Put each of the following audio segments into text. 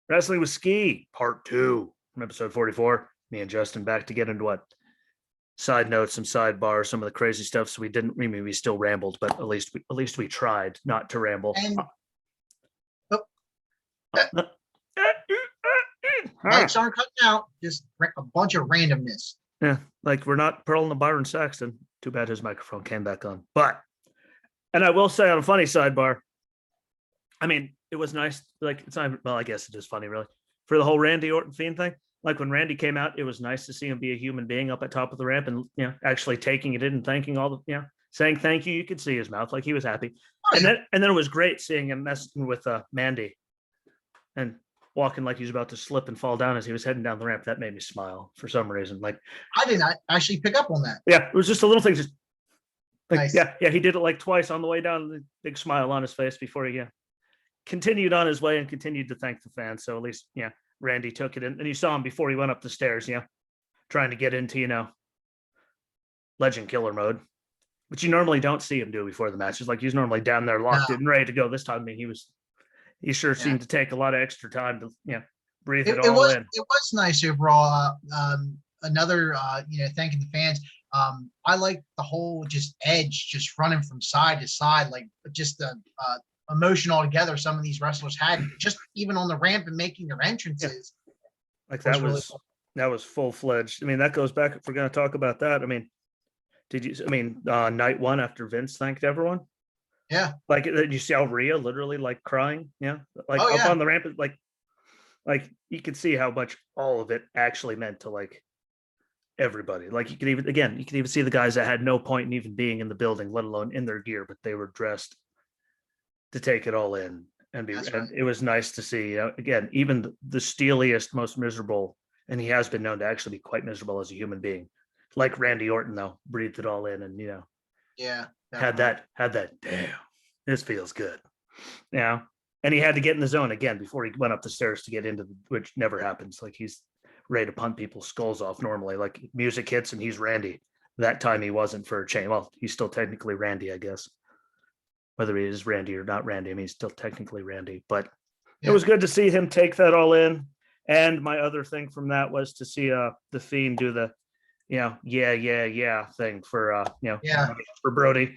Wrestling with Ski, part 2 from episode 44. Me and Justin back to get into what side notes, some sidebar, some of the crazy stuff. So we didn't. I mean, we still rambled, but at least we tried not to ramble. And lights aren't cutting out. Just a bunch of randomness. Yeah, like we're not Pearl and Byron Saxton. Too bad his microphone came back on. But, and I will say on a funny sidebar, I mean, it was nice. Like, it's not, well, I guess it is funny, really, for the whole Randy Orton Fiend thing. Like, when Randy came out, it was nice to see him be a human being up at top of the ramp and, actually taking it in and thanking all the, saying thank you. You could see his mouth, like he was happy. Oh, and yeah. then it was great seeing him messing with Mandy and walking like he was about to slip and fall down as he was heading down the ramp. That made me smile for some reason. Like, I did not actually pick up on that. Yeah, it was just a little thing. Just like, Nice. yeah, he did it like twice on the way down. The big smile on his face before he continued on his way and continued to thank the fans. So at least, Randy took it in, and you saw him before he went up the stairs, trying to get into, legend killer mode, which you normally don't see him do before the match. It's like he's normally down there locked in and ready to go. This time, I mean, he sure seemed to take a lot of extra time to, breathe it all in. It was nice overall. Another, thanking the fans. I like the whole just Edge just running from side to side, like just the emotion altogether some of these wrestlers had, just even on the ramp and making their entrances. Yeah. Like that was really cool. That was full-fledged. I mean, that goes back, if we're going to talk about that. I mean, night one after Vince thanked everyone. Yeah. Like, did you see how Rhea literally like crying? Yeah. Like up on the ramp, like you could see how much all of it actually meant to like everybody. Like you could even see the guys that had no point in even being in the building, let alone in their gear, but they were dressed to take it all in and be. Right. And it was nice to see. Again, even the steeliest, most miserable, and he has been known to actually be quite miserable as a human being, like Randy Orton, though, breathed it all in and had that. Damn, this feels good. Yeah. And he had to get in the zone again before he went up the stairs to get into which never happens. Like he's ready to punt people's skulls off normally. Like music hits and he's Randy. That time he wasn't for a change. Well, he's still technically Randy, I guess. Whether he is Randy or not Randy, I mean, he's still technically Randy. But it was good to see him take that all in. And my other thing from that was to see the Fiend do the, thing for for Brody.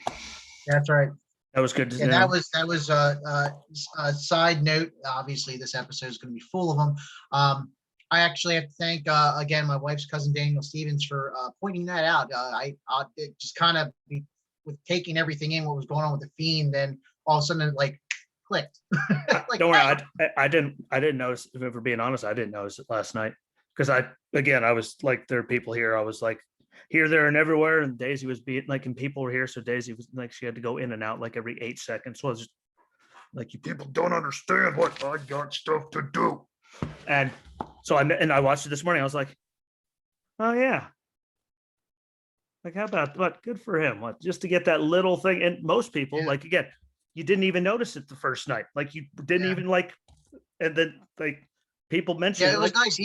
That's right. That was good to see. That was a side note. Obviously, this episode is going to be full of them. I actually have to thank again my wife's cousin Daniel Stevens for pointing that out. It just kind of with taking everything in what was going on with the Fiend, then all of a sudden it like clicked. Like, don't worry, I didn't notice. If we're being honest, I didn't notice it last night because I was like, there are people here. I was like, here, there, and everywhere. And Daisy was being like, and people were here. So Daisy was like, she had to go in and out like every 8 seconds. So I was just like, you people don't understand what I got stuff to do. And so I watched it this morning. I was like, oh yeah. Like, how about what? Good for him. What, just to get that little thing. And most people, like, again, you didn't even notice it the first night. Like you didn't even like, and then like people mentioned. Yeah, it was nice.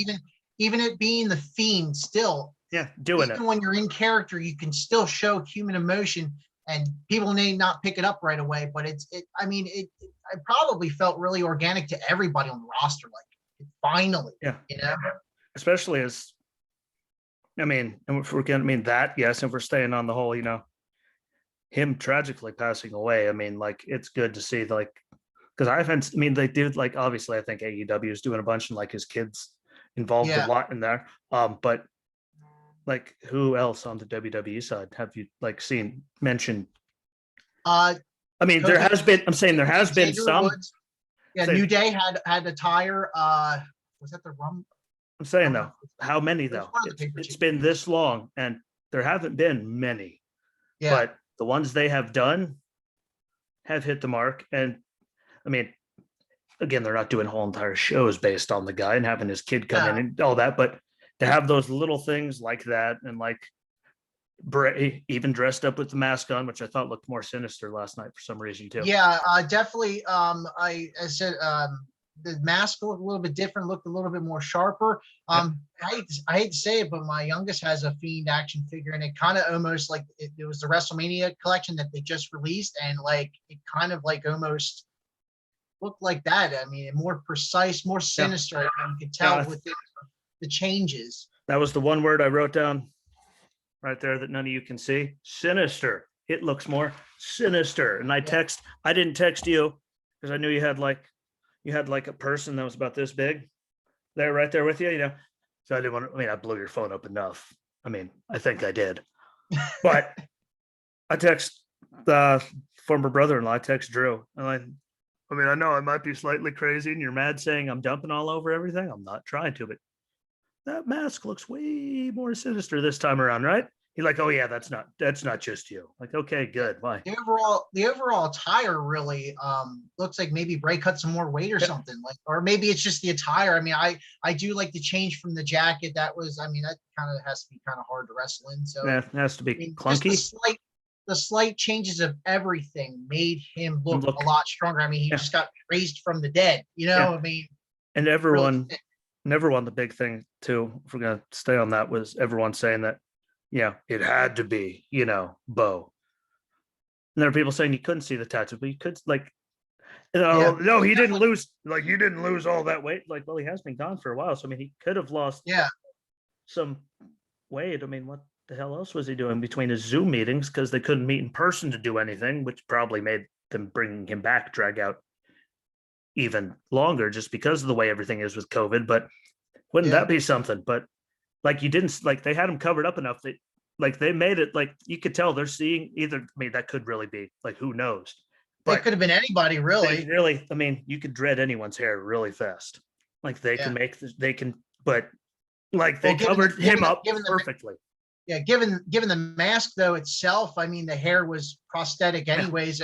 Even it being the Fiend still. Yeah, doing even it. When you're in character, you can still show human emotion, and people may not pick it up right away. But I probably felt really organic to everybody on the roster. Like finally, especially as, I mean, and if we're getting, that, yes, if we're staying on the whole, him tragically passing away. I mean, like it's good to see, like, because they did, like, obviously, I think AEW is doing a bunch and like his kids involved a lot in there. But like, who else on the WWE side have you like seen mentioned? I mean, there has been. I'm saying there has been some. Woods. Yeah, New Day had a tire. Was that the Rum? I'm saying though, how many though? It's been this long, and there haven't been many. Yeah. But the ones they have done have hit the mark. And I mean, again, they're not doing whole entire shows based on the guy and having his kid come in and all that, but to have those little things like that, and like Bray even dressed up with the mask on, which I thought looked more sinister last night for some reason too. Yeah, definitely. I said the mask looked a little bit different, looked a little bit more sharper. I hate to say it, but my youngest has a Fiend action figure, and it kind of almost like it was the WrestleMania collection that they just released, and like it kind of like almost looked like that. I mean, more precise, more sinister. You could tell with the changes. That was the one word I wrote down right there that none of you can see. Sinister. It looks more sinister. And I didn't text you because I knew you had like a person that was about this big there, right there with you, you know. So I didn't want to, I mean, I blew your phone up enough. I mean, I think I did. But I text the former brother-in-law, I text Drew. And I mean, I know I might be slightly crazy and you're mad saying I'm dumping all over everything. I'm not trying to, but that mask looks way more sinister this time around, right? He's like, oh yeah, that's not just you. Like, okay, good. Why? The overall attire really looks like maybe Bray cut some more weight or something, like, or maybe it's just the attire. I mean, I do like the change from the jacket. That was, I mean, that kind of has to be kind of hard to wrestle in. So yeah, it has to be clunky. The slight changes of everything made him look a lot stronger. I mean, he just got raised from the dead, you know. I mean, and everyone, the big thing too, if we're gonna stay on that, was everyone saying that, yeah, it had to be, you know, Bo. And there are people saying you couldn't see the tattoo, but you could, like, you know, no, he didn't lose, like, you didn't lose all that weight. Like, well, he has been gone for a while. So, I mean, he could have lost some weight. I mean, what the hell else was he doing between his Zoom meetings? Because they couldn't meet in person to do anything, which probably made them bringing him back drag out even longer just because of the way everything is with COVID. But wouldn't that be something? But like, you didn't, like, they had him covered up enough that, like, they made it like you could tell they're seeing either. I mean, that could really be, like, who knows? But it could have been anybody, really. Really, I mean, you could dread anyone's hair really fast. Like, they can make this, they can, but like, they covered him up perfectly. Given the mask though itself, I mean, the hair was prosthetic anyways.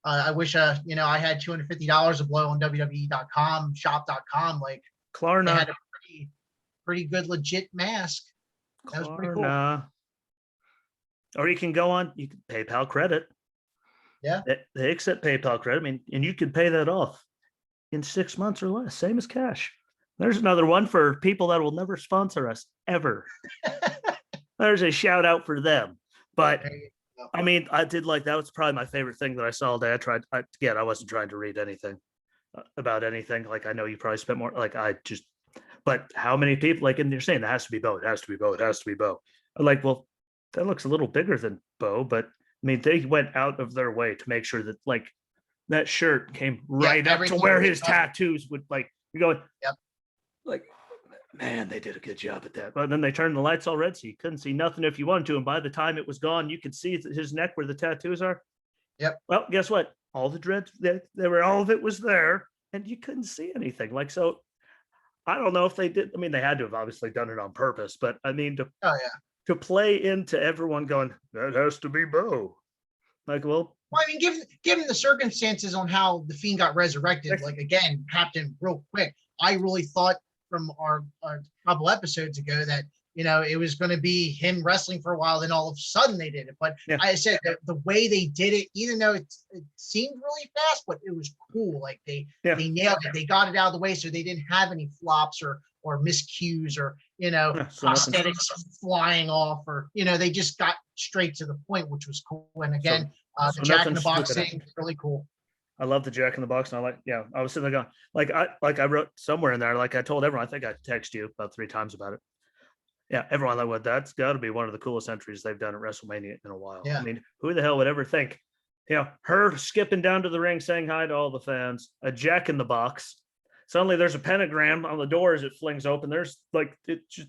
I wish you know, I had $250 to blow on WWE.com, shop.com. Like, Klarna they had a pretty good legit mask. That was pretty cool. Or you can go on, you can PayPal credit. Yeah. They accept PayPal credit. I mean, and you could pay that off in 6 months or less, same as cash. There's another one for people that will never sponsor us ever. There's a shout out for them. But I mean, I did like, that was probably my favorite thing that I saw all day. I wasn't trying to read anything about anything. Like, I know you probably spent more, like, but how many people, like, and you're saying it has to be Bo, it has to be Bo, it has to be Bo. I'm like, well, that looks a little bigger than Bo, but I mean, they went out of their way to make sure that, like, that shirt came right up to where his tattoos would, like, you're going, like, man, they did a good job at that. But then they turned the lights all red, so you couldn't see nothing if you wanted to. And by the time it was gone, you could see his neck where the tattoos are. Yep. Well, guess what? All the dreads, all of it was there, and you couldn't see anything. Like, so I don't know if they did. I mean, they had to have obviously done it on purpose, but I mean, to play into everyone going, that has to be Bo. Like, well, I mean, given the circumstances on how the Fiend got resurrected, like, again, happened real quick. I really thought from our couple episodes ago that, you know, it was going to be him wrestling for a while, then all of a sudden they did it. But I said that the way they did it, even though it seemed really fast, but it was cool. Like, they nailed it. They got it out of the way, so they didn't have any flops or miscues or, you know, prosthetics flying off, or, you know, they just got straight to the point, which was cool. And again, the Jack in the Box thing, really cool. I love the Jack in the Box, and I was sitting there going, I wrote somewhere in there, like, I told everyone, I think I texted you about 3 times about it. Yeah, everyone, like, well, that's got to be one of the coolest entries they've done at WrestleMania in a while. I mean, who the hell would ever think, you know, her skipping down to the ring, saying hi to all the fans, a Jack in the Box. Suddenly there's a pentagram on the door as it flings open. There's, like, it just,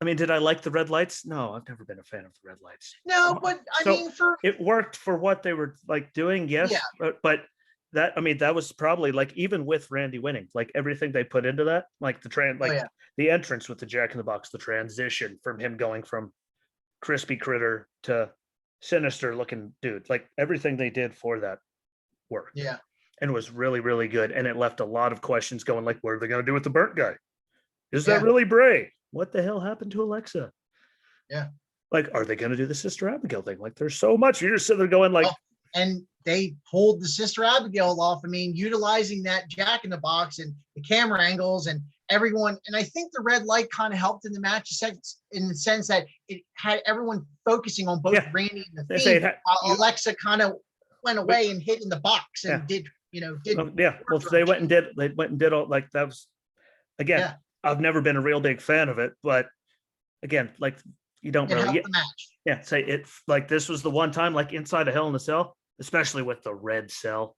I mean, did I like the red lights? No, I've never been a fan of the red lights. No, but I mean, it worked for what they were, like, doing. Yes. Yeah. But that, I mean, that was probably, like, even with Randy winning, like, everything they put into that, like the entrance with the Jack in the Box, the transition from him going from crispy critter to sinister looking dude, like, everything they did for that worked. Yeah. And was really, really good. And it left a lot of questions going, like, what are they going to do with the burnt guy? Is that really Bray? What the hell happened to Alexa? Yeah. Like, are they going to do the Sister Abigail thing? Like, there's so much. You're just sitting there going, like, and they pulled the Sister Abigail off. I mean, utilizing that Jack in the Box and the camera angles and everyone. And I think the red light kind of helped in the match in the sense that it had everyone focusing on both Randy and the Fiend, while Alexa kind of went away and hit in the box and did did. Yeah. Well, they went and did all like that was again. Yeah. I've never been a real big fan of it, but again, like you don't It really. helped the match. Yeah. Say it like this was the one time like inside a Hell in a Cell, especially with the red cell.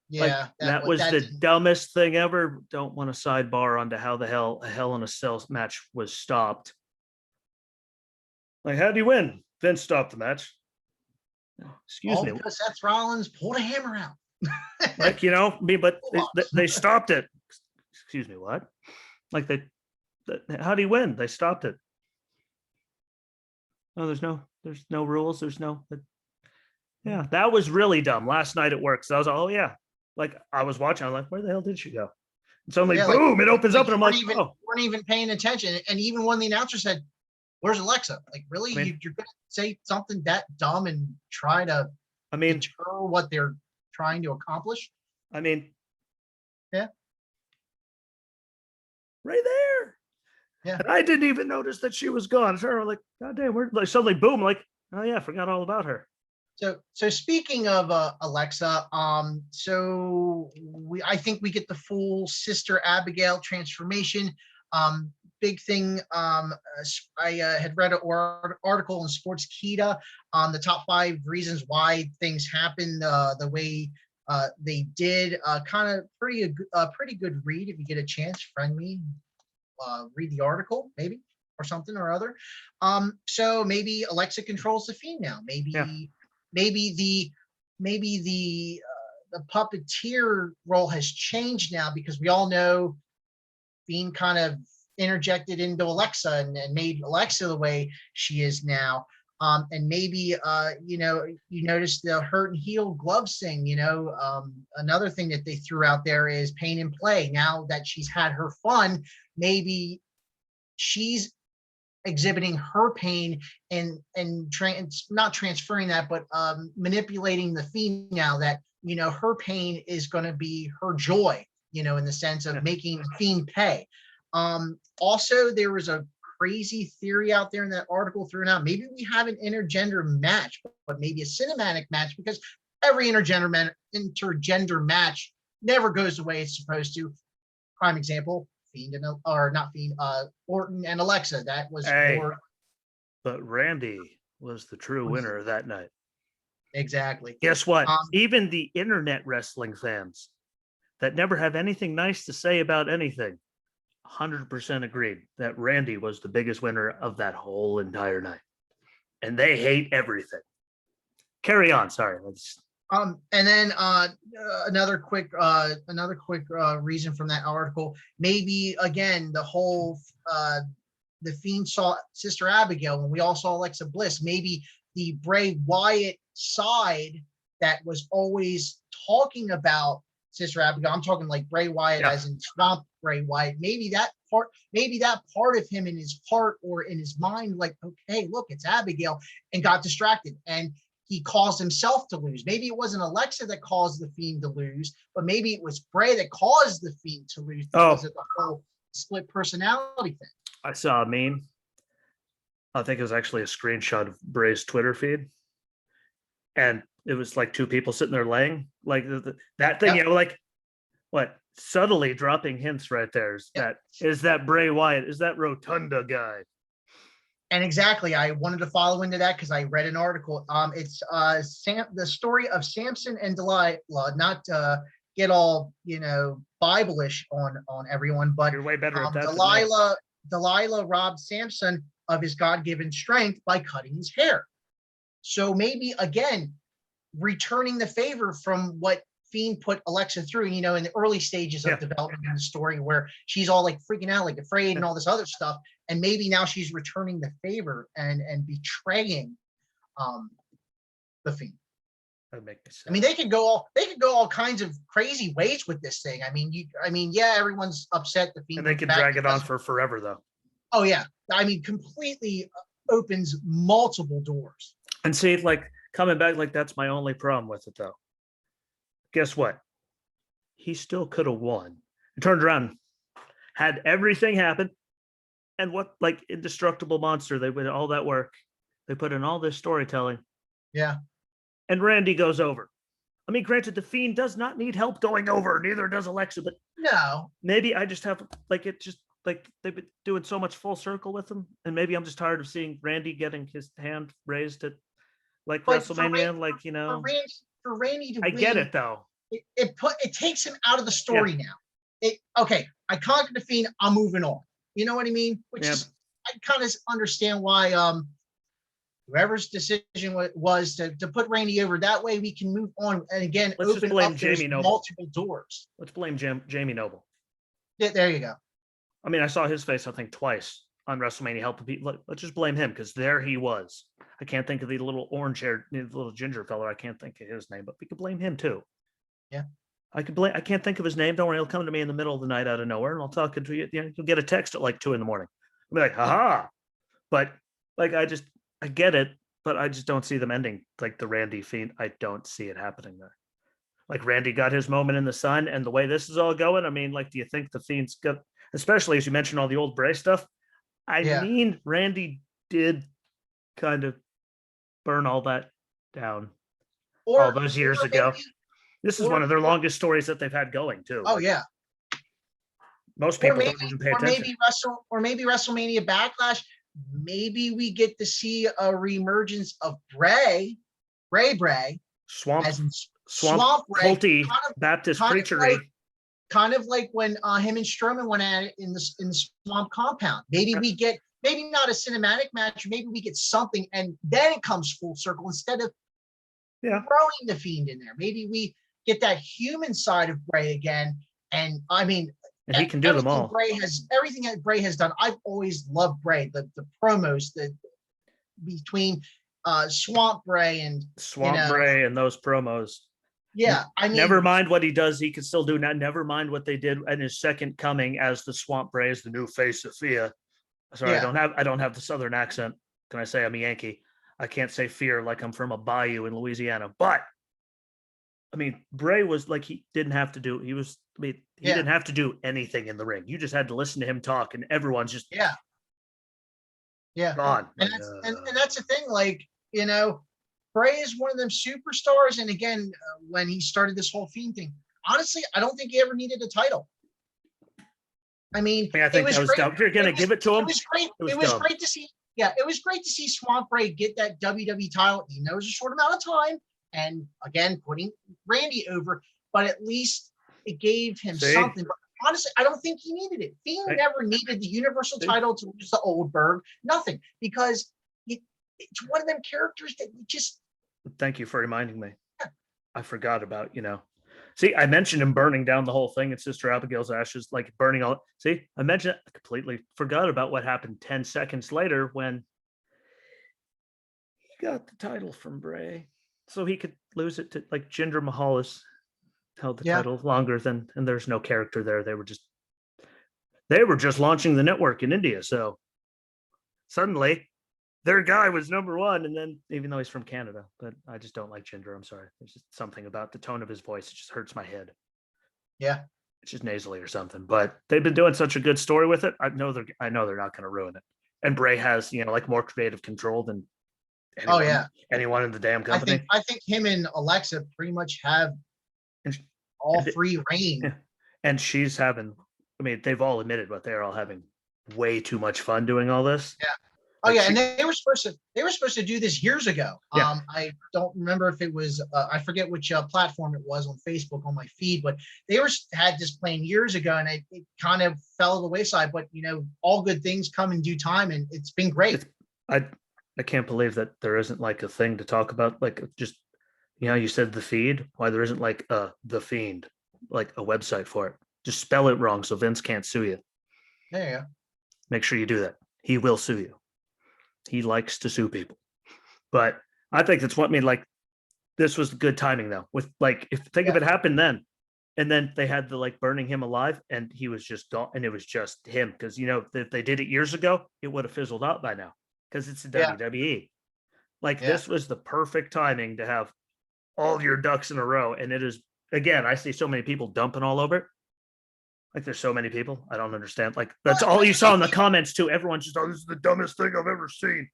Like Yeah, that was the dumbest thing ever. Don't want to sidebar onto how the hell a Hell in a Cell match was stopped. Like, how do you win? Vince stopped the match. Excuse me. Because Seth Rollins pulled a hammer out. Like, but they stopped it. Excuse me, what? Like how do you win? They stopped it. Oh, there's no rules. Yeah, that was really dumb. Last night at work, so I was oh yeah. Like I was watching, I'm like, where the hell did she go? And suddenly, boom, it opens up, and I'm like, weren't even paying attention. And even when the announcer said, "Where's Alexa?" Like, really, you're gonna say something that dumb and try to deter what they're trying to accomplish? Yeah, right there. Yeah, and I didn't even notice that she was gone. So I'm like, God damn, we're like suddenly, boom, like, oh yeah, I forgot all about her. So speaking of Alexa, I think we get the full Sister Abigail transformation. Big thing. I had read an article in Sportskeeda on the top 5 reasons why things happened the way they did. Kind of pretty good read if you get a chance. Friend me, read the article maybe or something or other. So maybe Alexa controls the Fiend now. Maybe the puppeteer role has changed now because we all know Fiend kind of interjected into Alexa and made Alexa the way she is now. And maybe you notice the hurt and heal gloves thing. Another thing that they threw out there is pain and play. Now that she's had her fun, maybe she's exhibiting her pain and not transferring that, but manipulating the Fiend now that her pain is going to be her joy. In the sense of making the Fiend pay. Also, there was a crazy theory out there in that article thrown out. Maybe we have an intergender match, but maybe a cinematic match because every intergender match never goes the way it's supposed to. Prime example. Orton and Alexa. That was but Randy was the true winner of that night. Exactly. Guess what? Even the internet wrestling fans that never have anything nice to say about anything 100% agreed that Randy was the biggest winner of that whole entire night. And they hate everything. Carry on. Sorry. And then another quick reason from that article, maybe again the whole the Fiend saw Sister Abigail when we all saw Alexa Bliss. Maybe the Bray Wyatt side that was always talking about Sister Abigail. I'm talking like Bray Wyatt as in Swamp Bray Wyatt. Maybe that part of him in his heart or in his mind, like, okay, look, it's Abigail, and got distracted. And he caused himself to lose. Maybe it wasn't Alexa that caused the Fiend to lose, but maybe it was Bray that caused the Fiend to lose because of the whole split personality thing. I saw a meme. I think it was actually a screenshot of Bray's Twitter feed. And it was like 2 people sitting there laying like that thing, like what subtly dropping hints right there is that Bray Wyatt, is that Rotunda guy. And exactly, I wanted to follow into that because I read an article. It's the story of Samson and Delilah. Not get all Bible-ish on everyone, but you're way better at that. Delilah robbed Samson of his God-given strength by cutting his hair. So maybe again, returning the favor from what Fiend put Alexa through. In the early stages of development in the story, where she's all like freaking out, like afraid, and all this other stuff. And maybe now she's returning the favor and betraying the Fiend. That'd make me sad. I mean, they could go all kinds of crazy ways with this thing. Everyone's upset the Fiend, and they could drag it on for forever, though. Oh yeah, completely opens multiple doors. And see, like coming back, like that's my only problem with it, though. Guess what? He still could have won. He turned around, had everything happen. And what, like Indestructible Monster, they put all that work. They put in all this storytelling. Yeah. And Randy goes over. I mean, granted, the Fiend does not need help going over. Neither does Alexa. But no, maybe I just have like it. Just like they've been doing so much full circle with him, and maybe I'm just tired of seeing Randy getting his hand raised at like but WrestleMania. For Randy, to I get win, it though. It takes him out of the story now. Okay, I conquered the Fiend. I'm moving on. You know what I mean? Which is I kind of understand why whoever's decision was to put Randy over. That way we can move on and again open up those multiple doors. Let's blame Jamie Noble. Yeah, there you go. I mean, I saw his face, I think, twice on WrestleMania helping people. Let's just blame him because there he was. I can't think of the little orange-haired, little ginger fella. I can't think of his name, but we could blame him too. Yeah. I can't think of his name. Don't worry, he'll come to me in the middle of the night out of nowhere, and I'll talk to you. You'll get a text at like 2 a.m. I'll be like, haha. But like, I get it, but I just don't see them ending like the Randy Fiend. I don't see it happening there. Like Randy got his moment in the sun, and the way this is all going, I mean, like, do you think the Fiend's got, especially as you mentioned all the old Bray stuff? I mean, Randy did kind of burn all that down all those years ago. This is one of their longest stories that they've had going too. Oh yeah. Most people don't even pay attention. Maybe WrestleMania Backlash. Maybe we get to see a reemergence of Bray, Swamp Bray, culty Baptist preachery. Kind of like when him and Strowman went at it in the Swamp Compound. Maybe we get maybe not a cinematic match. Maybe we get something, and then it comes full circle instead of throwing the Fiend in there. Maybe we get that human side of Bray again. And I mean, and he can do them all. Everything that Bray has done. I've always loved Bray. The promos between Swamp Bray and Bray and those promos. Yeah, I mean, never mind what he does. He can still do now. Never mind what they did in his second coming as the Swamp Bray, as the new face of Fear. Sorry, I don't have the Southern accent. Can I say I'm a Yankee? I can't say fear like I'm from a bayou in Louisiana. But I mean, Bray was like, he didn't have to do. He didn't have to do anything in the ring. You just had to listen to him talk, and everyone's just gone. And that's the thing. Like, Bray is one of them superstars. And again, when he started this whole Fiend thing, honestly, I don't think he ever needed a title. I mean, I think that was dumb. You're going to give it to him. It was great. It was great to see. Yeah, it was great to see Swamp Bray get that WWE title. He knows a short amount of time. And again, putting Randy over, but at least it gave him something. But honestly, I don't think he needed it. Fiend never needed the Universal title to lose to Oldberg. Nothing, because it's one of them characters that you just. Thank you for reminding me. Yeah. I forgot about, See, I mentioned him burning down the whole thing at Sister Abigail's ashes, like burning all. See, I mentioned it. I completely forgot about what happened 10 seconds later when he got the title from Bray. So he could lose it to, like, Jinder Mahal has held the title longer than, and there's no character there. They were just launching the network in India. So suddenly their guy was number one. And then, even though he's from Canada, but I just don't like Jinder. I'm sorry. There's just something about the tone of his voice. It just hurts my head. Yeah. It's just nasally or something, but they've been doing such a good story with it. I know they're not going to ruin it. And Bray has, like, more creative control than anyone in the damn company. I think him and Alexa pretty much have all free reign. And she's having, I mean, they've all admitted, but they're all having way too much fun doing all this. Yeah. Oh yeah, and they were supposed to do this years ago. Yeah. I don't remember if it was I forget which platform it was on Facebook on my feed, but they had this plan years ago, and it kind of fell to the wayside. But all good things come in due time, and it's been great. I can't believe that there isn't like a thing to talk about, like, just you said the feed. Why there isn't like the Fiend, like a website for it? Just spell it wrong so Vince can't sue you. There you go. Make sure you do that. He will sue you. He likes to sue people. But I think that's what this was good timing though. With if it happened then, and then they had the burning him alive, and he was just gone, and it was just him, because if they did it years ago, it would have fizzled out by now, because it's the WWE. This was the perfect timing to have all your ducks in a row, and it is, again, I see so many people dumping all over it. There's so many people. I don't understand. That's all you saw in the comments too. Everyone's just, this is the dumbest thing I've ever seen.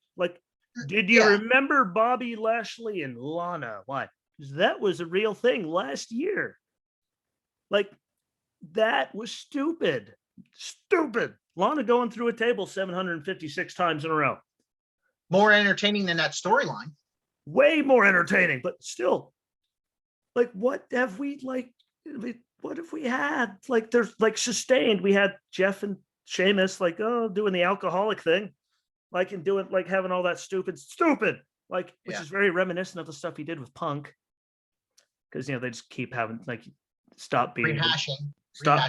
Did you remember Bobby Lashley and Lana? Why? That was a real thing last year. Like, that was stupid. Stupid. Lana going through a table 756 times in a row. More entertaining than that storyline. Way more entertaining, but still, like, what have we what have we had? Like, there's like sustained. We had Jeff and Sheamus like, oh, doing the alcoholic thing, like, and doing like having all that stupid, like, which is very reminiscent of the stuff he did with Punk. Because they just keep having like stop beating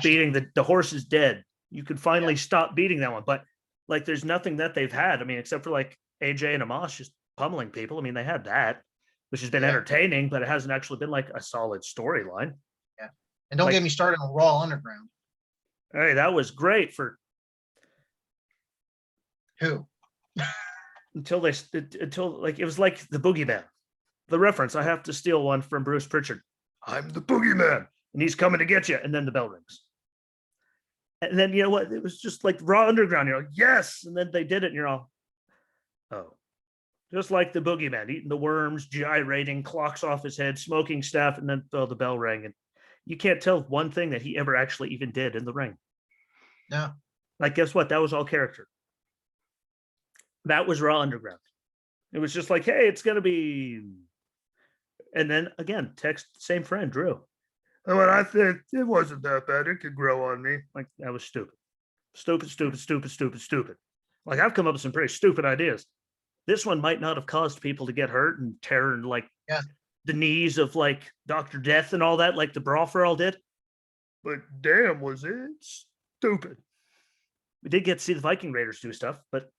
beating the horse is dead. You can finally stop beating that one. But like there's nothing that they've had. I mean, except for like AJ and Amos just pummeling people. I mean, they had that, which has been entertaining, but it hasn't actually been like a solid storyline. Yeah. And don't get me started on Raw Underground. Hey, that was great for who? until like it was like the Boogeyman. The reference, I have to steal one from Bruce Pritchard. I'm the Boogeyman, and he's coming to get you. And then the bell rings. And then, you know what? It was just like Raw Underground. You're like, yes. And then they did it, and you're all, oh. Just like the Boogeyman, eating the worms, gyrating, clocks off his head, smoking stuff, and then the bell rang. And you can't tell one thing that he ever actually even did in the ring. No. Like, guess what? That was all character. That was Raw Underground. It was just like, hey, it's going to be... And then again, text same friend, Drew. And when I think it wasn't that bad, it could grow on me. Like, that was stupid. Stupid. Like, I've come up with some pretty stupid ideas. This one might not have caused people to get hurt and tear and like the knees of like Dr. Death and all that, like the Brawl for All did. But damn, was it stupid. We did get to see the Viking Raiders do stuff, but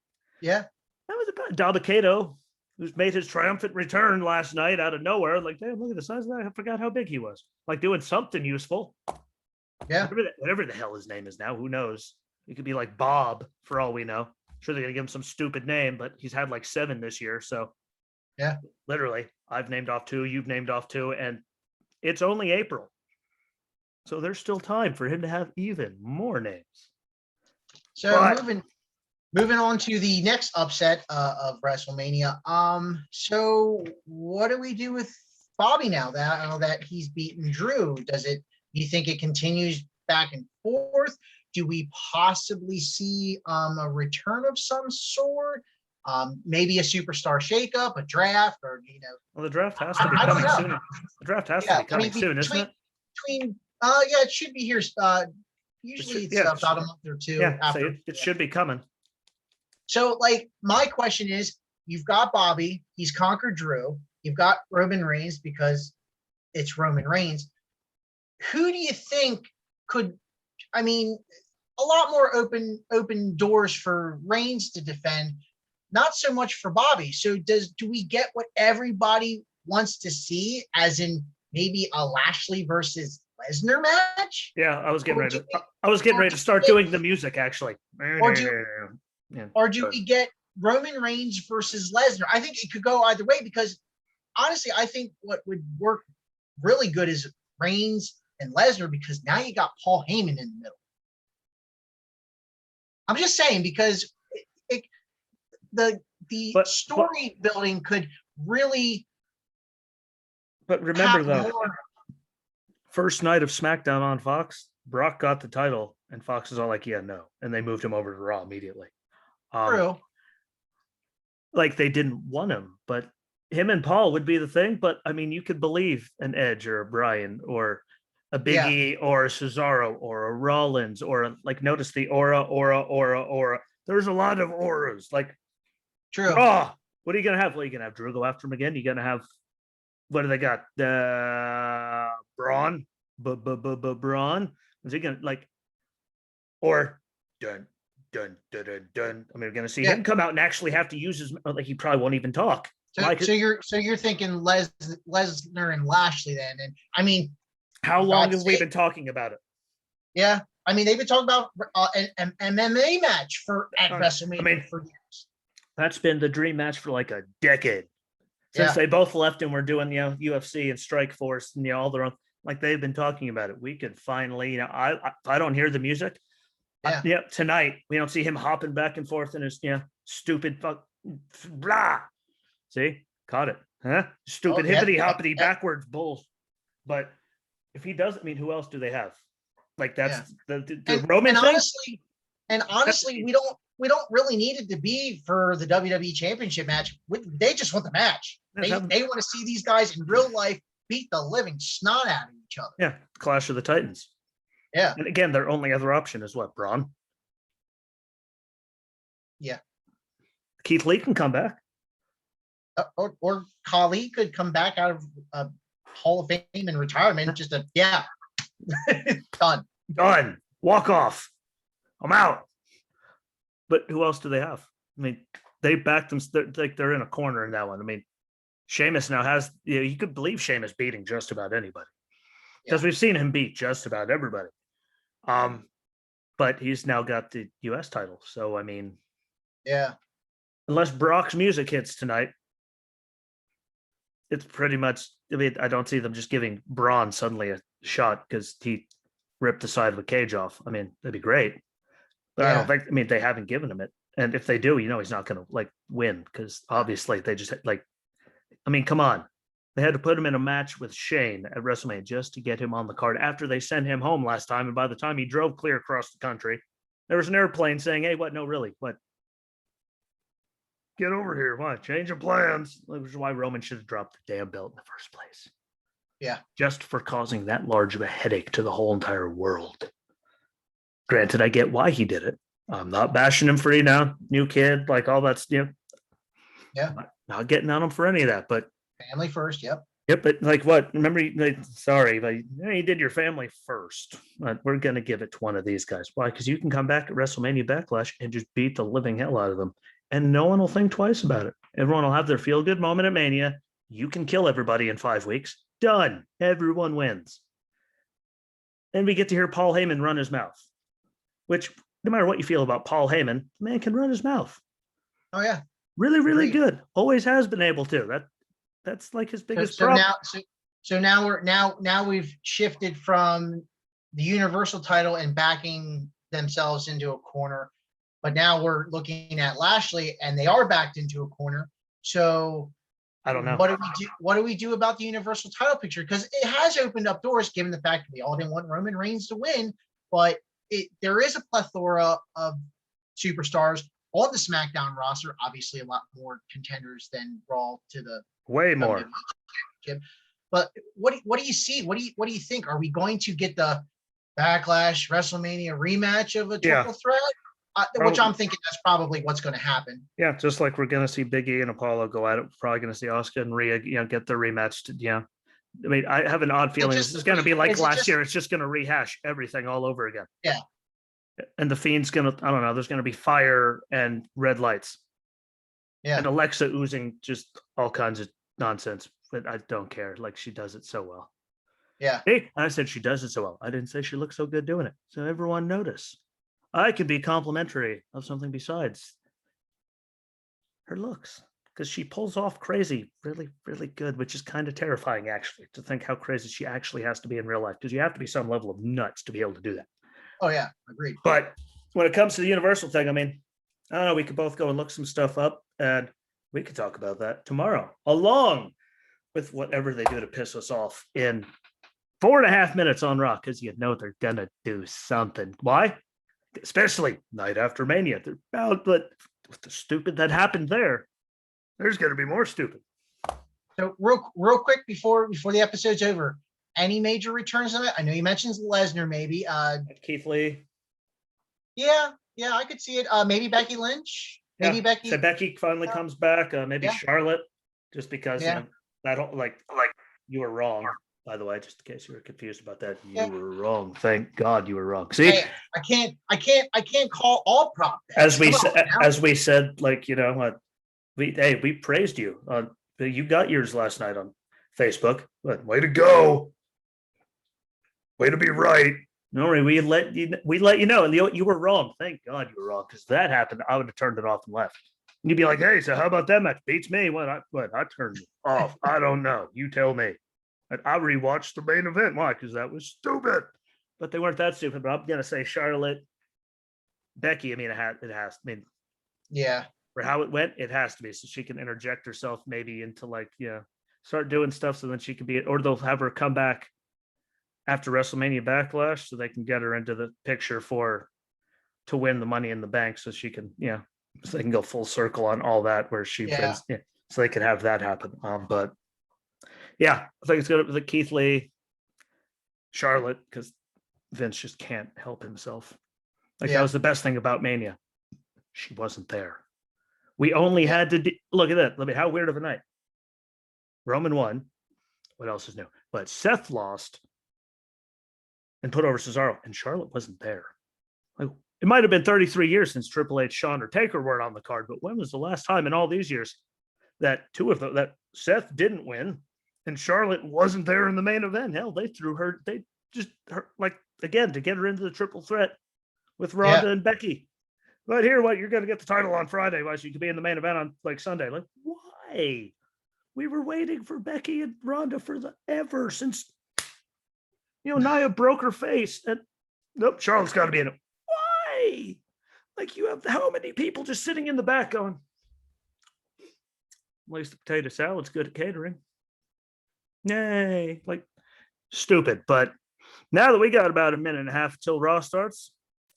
that was about Dabba-Kato, who's made his triumphant return last night out of nowhere. Like, damn, look at the size of that. I forgot how big he was. Like, doing something useful. Yeah. Whatever the hell his name is now, who knows? He could be like Bob for all we know. Sure, they're gonna give him some stupid name, but he's had like 7 this year. So literally, I've named off 2, you've named off 2, and it's only April. So there's still time for him to have even more names. So moving on to the next upset of WrestleMania. So what do we do with Bobby now that he's beaten Drew? Do you think it continues back and forth? Do we possibly see a return of some sort? Maybe a superstar shakeup, a draft, or Well, the draft has to be coming soon. The draft has to be coming soon, isn't it? It should be here. Usually it's about a month or 2 after. So it should be coming. So, like, my question is, you've got Bobby, he's conquered Drew, you've got Roman Reigns because it's Roman Reigns. Who do you think could, I mean, a lot more open doors for Reigns to defend, not so much for Bobby. So do we get what everybody wants to see, as in maybe a Lashley versus Lesnar match? Yeah, I was getting ready to start doing the music, actually. Or do we get Roman Reigns versus Lesnar? I think it could go either way, because honestly, I think what would work really good is Reigns and Lesnar, because now you got Paul Heyman in the middle. I'm just saying, because the story building could really. But remember, though, first night of SmackDown on Fox, Brock got the title, and Fox is all like, "Yeah, no," and they moved him over to Raw immediately. True. Like, they didn't want him, but him and Paul would be the thing. But I mean, you could believe an Edge or a Bryan or a Big E or a Cesaro or a Rollins or notice the aura. There's a lot of auras. Like, true. Raw. What are you gonna have? Well, you gonna have Drew go after him again. You're gonna have, what do they got? Braun. Braun. Is he gonna or dun. I mean, we're gonna see him come out and actually have to use his, like, he probably won't even talk. So you're thinking Lesnar and Lashley then, and I mean, how long have we been talking about it? Yeah, I mean, they've been talking about an MMA match at WrestleMania for years. That's been the dream match for like a decade since they both left and were doing UFC and Strikeforce and all their own. Like, they've been talking about it. We could finally, I don't hear the music. Tonight we don't see him hopping back and forth in his stupid fuck blah. See, caught it. Huh? Stupid yeah, hippity yeah, hoppity yeah, backwards bull. But if he does, I mean, who else do they have? Like that's yeah. the And Roman and thing. honestly, and honestly, we don't really need it to be for the WWE Championship match. They just want the match. They want to see these guys in real life beat the living snot out of each other. Yeah, Clash of the Titans. Yeah. And again, their only other option is what, Braun? Yeah. Keith Lee can come back. Or Khali could come back out of Hall of Fame and retirement. Just done. Done. Walk off. I'm out. But who else do they have? I mean, they backed them. They're in a corner in that one. I mean, Sheamus now has, you could believe Sheamus beating just about anybody because we've seen him beat just about everybody. But he's now got the US title. So, I mean, unless Brock's music hits tonight, it's pretty much, I mean, I don't see them just giving Braun suddenly a shot because he ripped the side of a cage off. I mean, that'd be great. But I don't think, I mean, they haven't given him it. And if they do, he's not going to like win because obviously they just like, I mean, come on. They had to put him in a match with Shane at WrestleMania just to get him on the card after they sent him home last time. And by the time he drove clear across the country, there was an airplane saying, hey, what? No, really? What? Get over here. What? Change of plans. Which is why Roman should have dropped the damn belt in the first place. Yeah. Just for causing that large of a headache to the whole entire world. Granted, I get why he did it. I'm not bashing him for new kid, like all that's Yeah. Not getting on him for any of that, but family first. Yep. Yep, but like what? Remember, sorry, but you did your family first. We're gonna give it to one of these guys. Why? Because you can come back at WrestleMania Backlash and just beat the living hell out of them, and no one will think twice about it. Everyone will have their feel good moment at Mania. You can kill everybody in 5 weeks. Done. Everyone wins. And we get to hear Paul Heyman run his mouth, which no matter what you feel about Paul Heyman, the man can run his mouth. Oh yeah, really, really good. Always has been able to. That's like his biggest problem. So now we've shifted from the Universal title and backing themselves into a corner, but now we're looking at Lashley and they are backed into a corner. So I don't know. What do we do about the Universal title picture? Because it has opened up doors, given the fact that we all didn't want Roman Reigns to win, but there is a plethora of superstars on the SmackDown roster. Obviously, a lot more contenders than Raw to the way more. But what do you see? What do you think? Are we going to get the Backlash WrestleMania rematch of a triple threat? Which I'm thinking that's probably what's going to happen. Yeah, just like we're going to see Big E and Apollo go at it. We're probably going to see Asuka and Rhea, get the rematch. I mean, I have an odd feeling this is going to be like last year. It's just going to rehash everything all over again. Yeah. And the Fiend's going to, I don't know, there's going to be fire and red lights. Yeah. And Alexa oozing just all kinds of nonsense, but I don't care. Like, she does it so well. Yeah. Hey, I said she does it so well. I didn't say she looks so good doing it. So everyone notice. I could be complimentary of something besides her looks, because she pulls off crazy really, really good, which is kind of terrifying, actually, to think how crazy she actually has to be in real life, because you have to be some level of nuts to be able to do that. Oh, yeah, agreed. But when it comes to the Universal thing, I mean, I don't know, we could both go and look some stuff up, and we could talk about that tomorrow, along with whatever they do to piss us off in 4.5 minutes on Raw, because they're going to do something. Why? Especially night after Mania. They're about, but with the stupid that happened there's going to be more stupid. So real quick before the episode's over, any major returns on it? I know you mentioned Lesnar, maybe. Keith Lee. Yeah, I could see it. Maybe Becky Lynch. Maybe Becky. So Becky finally comes back. Maybe Charlotte, just because that like you were wrong. By the way, just in case you were confused about that, you were wrong. Thank God you were wrong. See, hey, I can't call all prop bets. As we said, like we praised you. You got yours last night on Facebook. But way to go! Way to be right. No, we let you know, and you were wrong. Thank God you were wrong, because that happened, I would have turned it off and left. And you'd be like, "Hey, so how about that match? Beats me? What? I turned it off. I don't know. You tell me." I rewatched the main event. Why? Because that was stupid. But they weren't that stupid. But I'm gonna say Charlotte, Becky. I mean, it has. I mean, for how it went, it has to be, so she can interject herself maybe into start doing stuff so then she can be, or they'll have her come back after WrestleMania Backlash so they can get her into the picture to win the Money in the Bank so she can, so they can go full circle on all that where she wins, so they can have that happen. But yeah, I think it's going to be Keith Lee, Charlotte, because Vince just can't help himself. That was the best thing about Mania. She wasn't there. We only had to look at that. How weird of a night. Roman won. What else is new? But Seth lost and put over Cesaro, and Charlotte wasn't there. Like, it might have been 33 years since Triple H, Shawn, or Taker weren't on the card, but when was the last time in all these years that that Seth didn't win and Charlotte wasn't there in the main event? Hell, they threw her. They just again to get her into the triple threat with Ronda and Becky. But here, you're going to get the title on Friday, why she could be in the main event on Sunday? Like, why? We were waiting for Becky and Ronda ever since Nia broke her face, and nope, Charlotte's got to be in it. Why? Like, you have how many people just sitting in the back going, at least the potato salad's good at catering. Yay. Like, stupid. But now that we got about a minute and a half until Raw starts,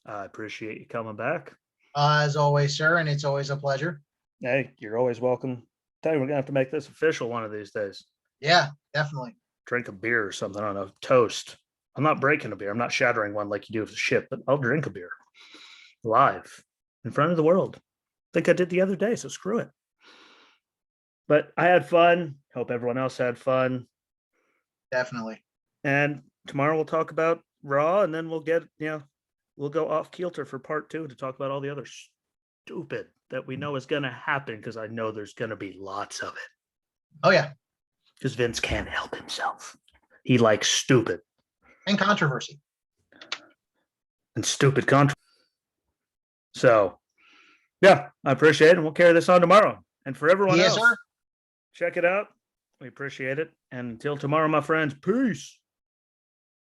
I appreciate you coming back. As always, sir, and it's always a pleasure. Hey, you're always welcome. Tell you, we're going to have to make this official one of these days. Yeah, definitely. Drink a beer or something. I don't know. Toast. I'm not breaking a beer. I'm not shattering one like you do with the ship, but I'll drink a beer live in front of the world. I think I did the other day, so screw it. But I had fun. Hope everyone else had fun. Definitely. And tomorrow we'll talk about Raw, and then we'll get, we'll go off kilter for part 2 to talk about all the other stupid that we know is going to happen, because I know there's going to be lots of it. Oh, yeah. Because Vince can't help himself. He likes stupid. And controversy. And stupid controversy. So, yeah, I appreciate it. And we'll carry this on tomorrow. And for everyone else, sir. Check it out. We appreciate it. And until tomorrow, my friends, peace.